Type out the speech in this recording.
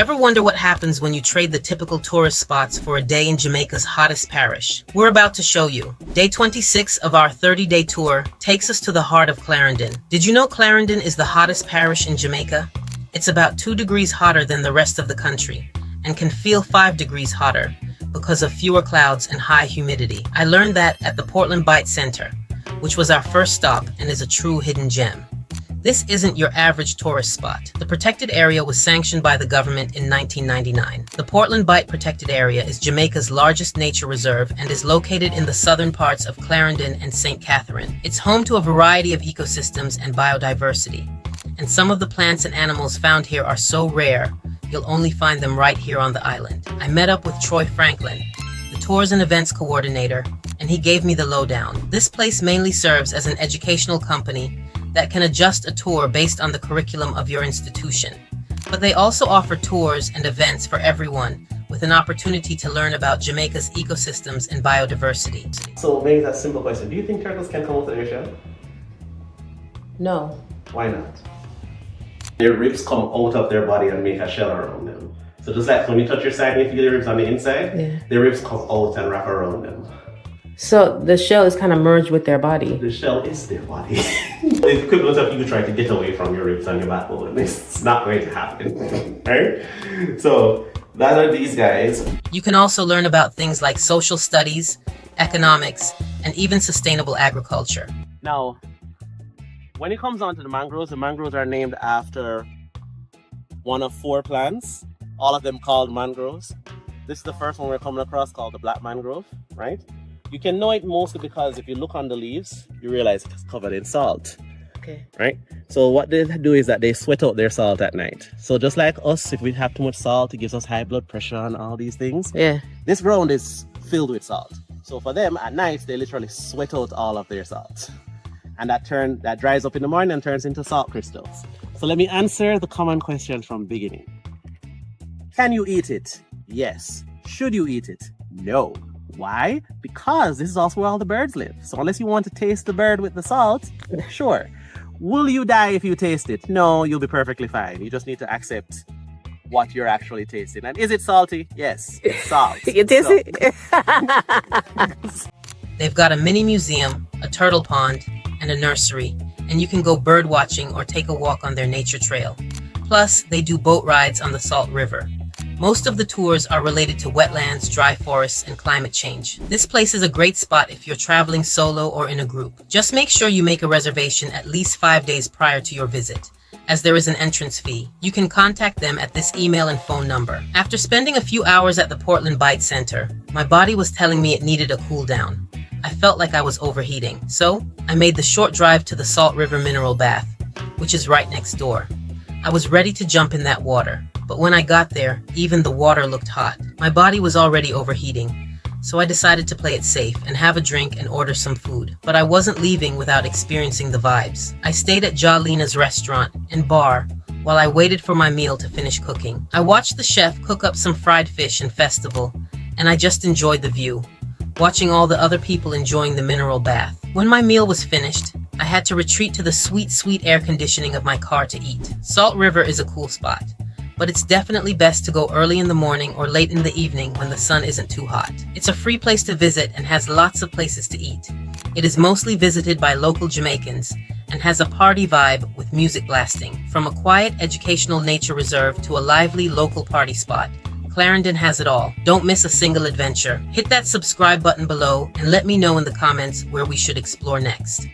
Ever wonder what happens when you trade the typical tourist spots for a day in Jamaica's hottest parish? We're about to show you. Day 26 of our 30-day tour takes us to the heart of Clarendon. Did you know Clarendon is the hottest parish in Jamaica? It's about 2 degrees hotter than the rest of the country and can feel 5 degrees hotter because of fewer clouds and high humidity. I learned that at the Portland Bight Centre, which was our first stop and is a true hidden gem. This isn't your average tourist spot. The protected area was sanctioned by the government in 1999. The Portland Bight Protected Area is Jamaica's largest nature reserve and is located in the southern parts of Clarendon and St. Catherine. It's home to a variety of ecosystems and biodiversity, and some of the plants and animals found here are so rare, you'll only find them right here on the island. I met up with Troy Franklin, the tours and events coordinator, and he gave me the lowdown. This place mainly serves as an educational company that can adjust a tour based on the curriculum of your institution. But they also offer tours and events for everyone with an opportunity to learn about Jamaica's ecosystems and biodiversity. So maybe that's a simple question. Do you think turtles can come out of their shell? No. Why not? Their ribs come out of their body and make a shell around them. So just like when you touch your side and you feel the ribs on the inside, their ribs come out and wrap around them. So the shell is kind of merged with their body. The shell is their body. The equivalent of you trying to get away from your ribs and your backbone. It's not going to happen, right? So that are these guys. You can also learn about things like social studies, economics, and even sustainable agriculture. Now, when it comes on to the mangroves are named after one of 4 plants, all of them called mangroves. This is the first one we're coming across called the black mangrove, right? You can know it mostly because if you look on the leaves, you realize it's covered in salt. Okay. Right? So what they do is that they sweat out their salt at night. So just like us, if we have too much salt, it gives us high blood pressure and all these things. Yeah. This ground is filled with salt. So for them, at night, they literally sweat out all of their salt. And that dries up in the morning and turns into salt crystals. So let me answer the common question from the beginning. Can you eat it? Yes. Should you eat it? No. Why? Because this is also where all the birds live. So unless you want to taste the bird with the salt, sure. Will you die if you taste it? No, you'll be perfectly fine. You just need to accept what you're actually tasting. And is it salty? Yes, it's salt. You taste it? They've got a mini museum, a turtle pond, and a nursery, and you can go bird watching or take a walk on their nature trail. Plus, they do boat rides on the Salt River. Most of the tours are related to wetlands, dry forests, and climate change. This place is a great spot if you're traveling solo or in a group. Just make sure you make a reservation at least 5 days prior to your visit, as there is an entrance fee. You can contact them at this email and phone number. After spending a few hours at the Portland Bight Centre, my body was telling me it needed a cool down. I felt like I was overheating, so I made the short drive to the Salt River Mineral Bath, which is right next door. I was ready to jump in that water, but when I got there, even the water looked hot. My body was already overheating, so I decided to play it safe and have a drink and order some food. But I wasn't leaving without experiencing the vibes. I stayed at Jolina's restaurant and bar while I waited for my meal to finish cooking. I watched the chef cook up some fried fish and festival, and I just enjoyed the view, watching all the other people enjoying the mineral bath. When my meal was finished, I had to retreat to the sweet, sweet air conditioning of my car to eat. Salt River is a cool spot, but it's definitely best to go early in the morning or late in the evening when the sun isn't too hot. It's a free place to visit and has lots of places to eat. It is mostly visited by local Jamaicans and has a party vibe with music blasting. From a quiet educational nature reserve to a lively local party spot, Clarendon has it all. Don't miss a single adventure. Hit that subscribe button below and let me know in the comments where we should explore next.